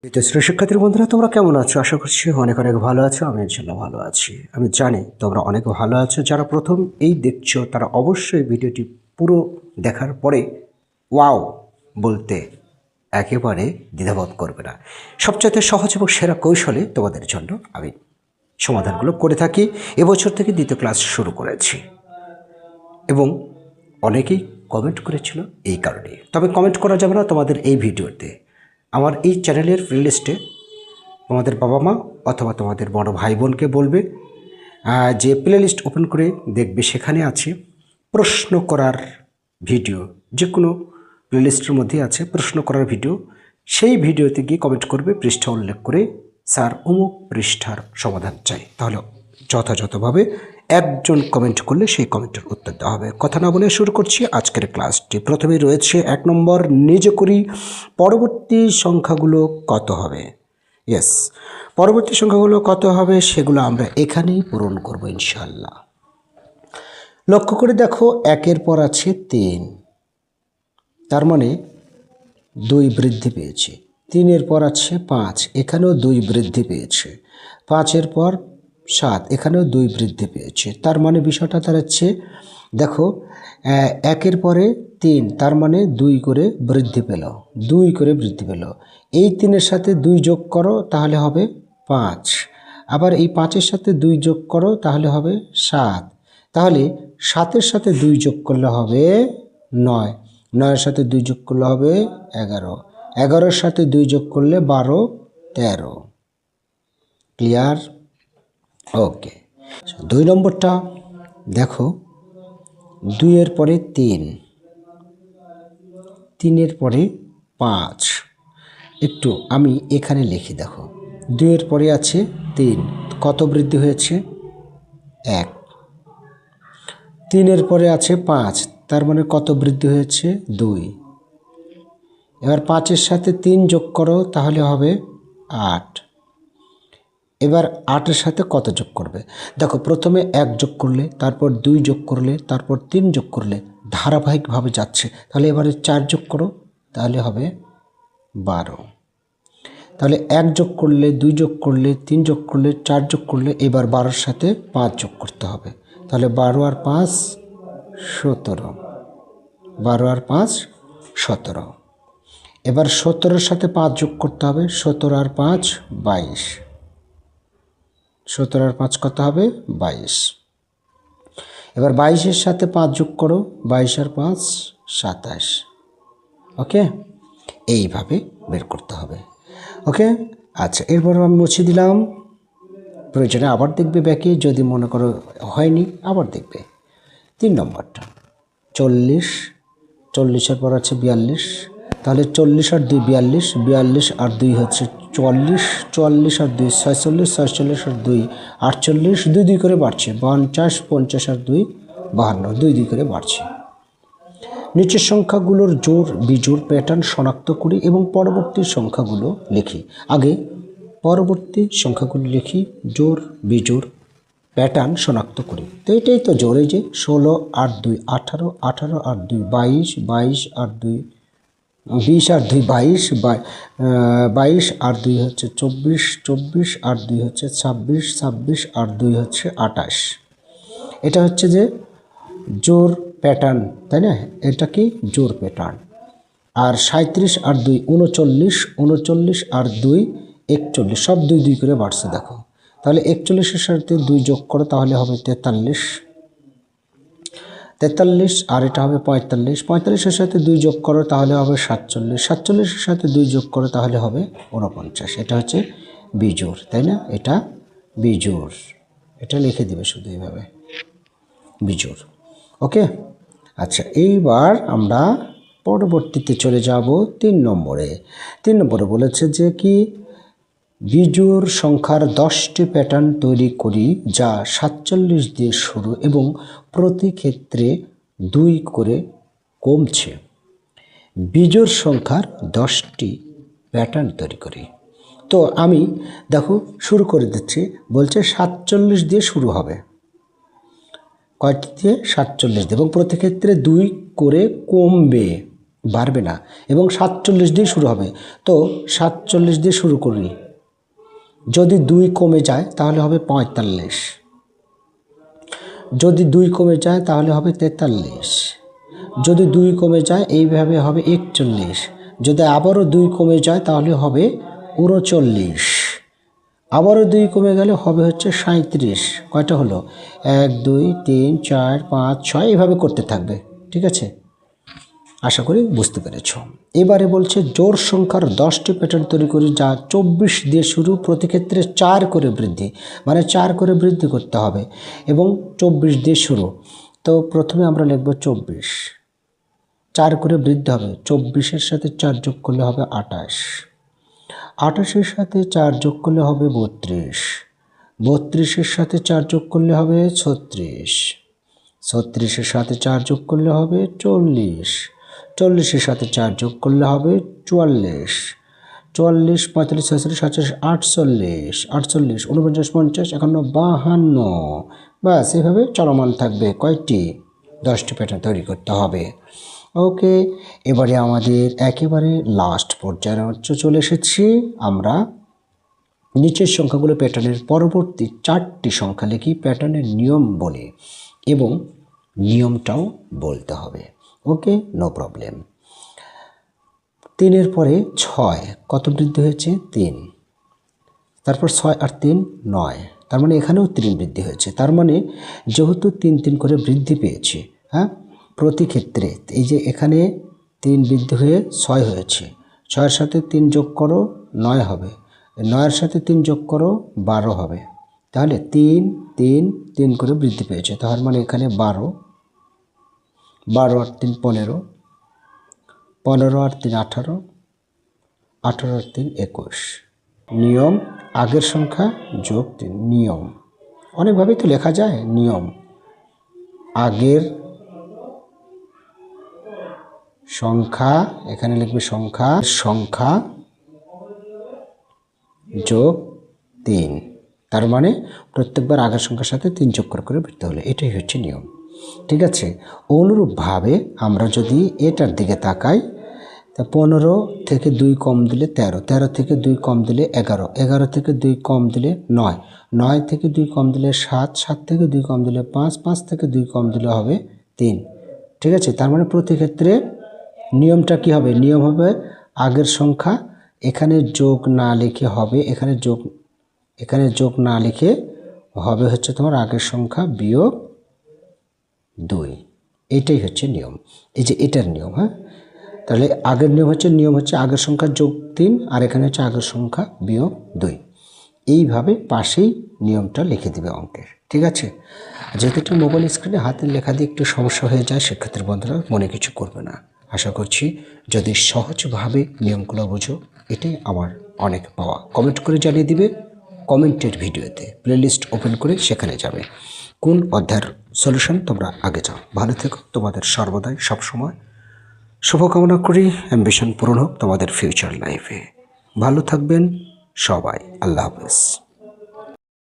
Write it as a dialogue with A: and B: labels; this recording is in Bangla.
A: দ্বিতীয় শিক্ষার্থী বন্ধুরা, তোমরা কেমন আছো? আশা করছি অনেক অনেক ভালো আছো। আমি ইনশাল্লাহ ভালো আছি। আমি জানি তোমরা অনেক ভালো আছো। যারা প্রথম এই দেখছো তারা অবশ্যই ভিডিওটি পুরো দেখার পরে ওয়াও বলতে একেবারে দ্বিধাবোধ করবে না। সবচাইতে সহজ এবং সেরা কৌশলে তোমাদের জন্য আমি সমাধানগুলো করে থাকি। এবছর থেকে দ্বিতীয় ক্লাস শুরু করেছি এবং অনেকেই কমেন্ট করেছিল এই কারণে। তবে কমেন্ট করা যাবে না তোমাদের এই ভিডিওতে। আমার এই চ্যানেলের প্লেলিস্টে তোমাদের বাবা মা অথবা তোমাদের বড় ভাই বোনকে বলবে যে প্লেলিস্ট ওপেন করে দেখবে, সেখানে আছে প্রশ্ন করার ভিডিও। যে কোনো প্লেলিস্টের মধ্যে আছে প্রশ্ন করার ভিডিও। সেই ভিডিওতে গিয়ে কমেন্ট করবে, পৃষ্ঠা উল্লেখ করে স্যার অমুক পৃষ্ঠার সমাধান চাই। তাহলে যথাযথভাবে একজন কমেন্ট করলে সেই কমেন্টের উত্তর দেওয়া হবে। কথা না বলে শুরু করছি আজকের ক্লাসটি। প্রথমেই রয়েছে 1 নম্বর, নিজে করি পরবর্তী সংখ্যাগুলো কত হবে। ইয়েস, পরবর্তী সংখ্যাগুলো কত হবে সেগুলো আমরা এখানেই পূরণ করব ইনশাল্লাহ। লক্ষ্য করে দেখো, 1-এর পর আছে 3, তার মানে 2 বৃদ্ধি পেয়েছে। 3-এর পর আছে 5, এখানেও 2 বৃদ্ধি পেয়েছে। 5-এর পর 7, এখানেও 2 বৃদ্ধি পেয়েছে। তার মানে বিষয়টা দাঁড়াচ্ছে, দেখো 1-এর পরে 3, তার মানে 2 করে বৃদ্ধি পেল, 2 করে বৃদ্ধি পেল। এই 3-এর সাথে 2 যোগ করো, তাহলে হবে 5। আবার এই 5-এর সাথে 2 যোগ করো, তাহলে হবে 7। তাহলে 7-এর সাথে 2 যোগ করলে হবে 9, 9-এর সাথে 2 যোগ করলে হবে 11, 11-এর সাথে 2 যোগ করলে 12, 13। ক্লিয়ার? ওকে। 2 নম্বরটা দেখো, 2-এর পরে 3, 3-এর পরে 5। একটু আমি এখানে লিখি, দেখো 2-এর পরে আছে 3, কত বৃদ্ধি হয়েছে? 1। 3-এর পরে আছে 5, তার মানে কত বৃদ্ধি হয়েছে? 2। এবার 5-এর সাথে 3 যোগ করো, তাহলে হবে 8। এবার 8-এর সাথে কত যোগ করবে? দেখো, প্রথমে 1 যোগ করলে, তারপর 2 যোগ করলে, তারপর 3 যোগ করলে, ধারাবাহিকভাবে যাচ্ছে। তাহলে এবারে 4 যোগ করো, তাহলে হবে 12। তাহলে 1 যোগ করলে, 2 যোগ করলে, 3 যোগ করলে, 4 যোগ করলে, এবার 12-এর সাথে 5 যোগ করতে হবে। তাহলে 12 আর 5 17, 12 আর 5 17। এবার 17-এর সাথে 5 যোগ করতে হবে, 17 আর 5 22, 17 আর 5 কত হবে? 22। এবার 22-এর সাথে 5 যোগ করো, 22 আর 5 27। ওকে, এইভাবে বের করতে হবে। ওকে, আচ্ছা, এরপর আমি মুছে দিলাম। প্রয়োজনে আবার দেখবে ব্যাকে, যদি মনে করো হয়নি আবার দেখবে। 3 নম্বরটা 40, 40-এর পর আছে 42, তাহলে 40 আর 2 42, 42 আর 2 হচ্ছে 44, 44 আর 2 46, 46 আর 2 48, 2 2 করে বাড়ছে 50, 50 আর 2 52, 2 2 করে বাড়ছে। নিচের সংখ্যাগুলোর জোড় বিজোড় প্যাটার্ন শনাক্ত করি এবং পরবর্তী সংখ্যাগুলো লিখি। আগে পরবর্তী সংখ্যাগুলো লিখি, জোড় বিজোড় প্যাটার্ন শনাক্ত করি। তো এটাই তো জোড়। এই যে 16 আর 2 18, 18 আর 2 22, 22 আর 2 20 আর 2 22, 22 আর 2 হচ্ছে 24, 24 আর 2 হচ্ছে 26, 26 আর 2 হচ্ছে 28। এটা হচ্ছে যে জোড় প্যাটার্ন, তাই না? এটা কি জোড় প্যাটার্ন। আর 37 আর 2 39, 39 আর 2 41, সব 2 2 করে বাড়ছে। দেখো, তাহলে 41-এর সাথে 2 যোগ করো, তাহলে হবে 43, 43 আর এটা হবে 45, 45-এর সাথে 2 যোগ করো, তাহলে হবে 47, 47-এর সাথে 2 যোগ করো, তাহলে হবে 49। এটা হচ্ছে বিজোড়, তাই না? এটা বিজোড়, এটা লিখে দিবে শুধু এইভাবে, বিজোড়। ওকে, আচ্ছা, এইবার আমরা পরবর্তীতে চলে যাব 3 নম্বরে। 3 নম্বরে বলেছে যে কি, বিজোড় সংখ্যার 10টি প্যাটার্ন তৈরি করি যা 47 দিয়ে শুরু এবং প্রতি ক্ষেত্রে 2 করে কমছে। বিজোড় সংখ্যার 10টি প্যাটার্ন তৈরি করি। তো আমি দেখো শুরু করে দিচ্ছি। বলছে 47 দিয়ে শুরু হবে, কয়টি দিয়ে? 47 দিয়ে, এবং প্রতি ক্ষেত্রে 2 করে কমবে। বাড়বে না, এবং 47 দিয়ে শুরু হবে। তো 47 দিয়ে শুরু করি, যদি 2 কমে যায় তাহলে হবে 45, যদি 2 কমে যায় তাহলে হবে 43, যদি 2 কমে যায় এইভাবে হবে 41, যদি আবারও 2 কমে যায় তাহলে হবে 39, আবারও 2 কমে গেলে হবে হচ্ছে 37। কয়টা হলো? 1 2 3 4 5 6, এইভাবে করতে থাকবে। ঠিক আছে, আশা করি বুঝতে পেরেছ। এবারে বলছে জোড় সংখ্যার 10টি প্যাটার্ন তৈরি করি যা 24 দিয়ে শুরু, প্রতি ক্ষেত্রে 4 করে বৃদ্ধি, মানে 4 করে বৃদ্ধি করতে হবে এবং 24 দিয়ে শুরু। তো প্রথমে আমরা লিখব 24, 4 করে বৃদ্ধি হবে, 24-এর সাথে 4 যোগ করলে হবে 28, 28-এর সাথে 4 যোগ করলে হবে 32, 32-এর সাথে 4 যোগ করলে হবে 36, 36-এর সাথে 4 যোগ করলে হবে 40, 40-এর সাথে 4 যোগ করলে হবে 44, 44 45 46 47 48, 48 49 50 51 52, ব্যাস এইভাবে চলমান থাকবে। কয়টি? 10টি প্যাটার্ন তৈরি করতে হবে। ওকে, এবারে আমাদের একেবারে লাস্ট পর্যায়ে চলে এসেছি। আমরা নিচের সংখ্যাগুলো প্যাটার্নের পরবর্তী 4টি সংখ্যা লিখি প্যাটার্নের নিয়ম বলে, এবং নিয়মটাও বলতে হবে। ওকে, নো প্রবলেম। 3-এর পরে 6 কত বৃদ্ধি হয়েছে? 3, তারপর 6 আর 3 9, তার মানে এখানেও 3 বৃদ্ধি হয়েছে। তার মানে যেহেতু 3 3 করে বৃদ্ধি পেয়েছে, হ্যাঁ, প্রতি ক্ষেত্রে এই যে এখানে 3 বৃদ্ধি হয়ে 6 হয়েছে, 6-এর সাথে 3 যোগ করো 9 হবে, 9-এর সাথে 3 যোগ করো 12 হবে। তাহলে 3 3 3 করে বৃদ্ধি পেয়েছে, তার মানে এখানে 12, 12 আর 3 15, 15 আর 3 18, 18 আর 3 21। নিয়ম আগের সংখ্যা যোগ 3, নিয়ম অনেকভাবেই তো লেখা যায়। নিয়ম আগের সংখ্যা, এখানে লিখবে সংখ্যা, সংখ্যা যোগ 3, তার মানে প্রত্যেকবার আগের সংখ্যার সাথে 3 যোগ করে বৃদ্ধি হলে, এটাই হচ্ছে নিয়ম। ঠিক আছে, অনুরূপভাবে আমরা যদি এটার দিকে তাকাই, তা 15 থেকে 2 কম দিলে 13, 13 থেকে 2 কম দিলে 11, 11 থেকে 2 কম দিলে 9, 9 থেকে 2 কম দিলে 7, 7 থেকে 2 কম দিলে 5, 5 থেকে 2 কম দিলে হবে 3। ঠিক আছে, তার মানে প্রতি ক্ষেত্রে নিয়মটা কি হবে? নিয়ম হবে আগের সংখ্যা এখানে যোগ না লিখে হবে, এখানে যোগ না লিখে হবে হচ্ছে তোমার আগের সংখ্যা বিয়োগ 2। এটাই হচ্ছে নিয়ম, এই যে এটার নিয়ম। হ্যাঁ, তাহলে আগের নিয়ম হচ্ছে আগের সংখ্যা যোগ 3, আর এখানে হচ্ছে আগের সংখ্যা বিয়োগ 2। এইভাবে পাশেই নিয়মটা লিখে দিবে অঙ্কের। ঠিক আছে, যেহেতু এটা মোবাইল স্ক্রিনে হাতের লেখা দিয়ে একটু সমস্যা হয়ে যায়, সেক্ষেত্রে বন্ধুরা মনে কিছু করবে না। আশা করছি যদি সহজভাবে নিয়মগুলো বুঝো, এটাই আমার অনেক পাওয়া। কমেন্ট করে জানিয়ে দিবে, কমেন্টের ভিডিওতে প্লেলিস্ট ওপেন করে সেখানে যাবে কোন অধ্যায়ের সলিউশন তোমরা আগে যাও। ভালো থেকো, তোমাদের সর্বদাই সবসময় শুভকামনা করি। অ্যাম্বিশন পূরণ হোক তোমাদের ফিউচার লাইফে। ভালো থাকবেন সবাই, আল্লাহ হাফেজ।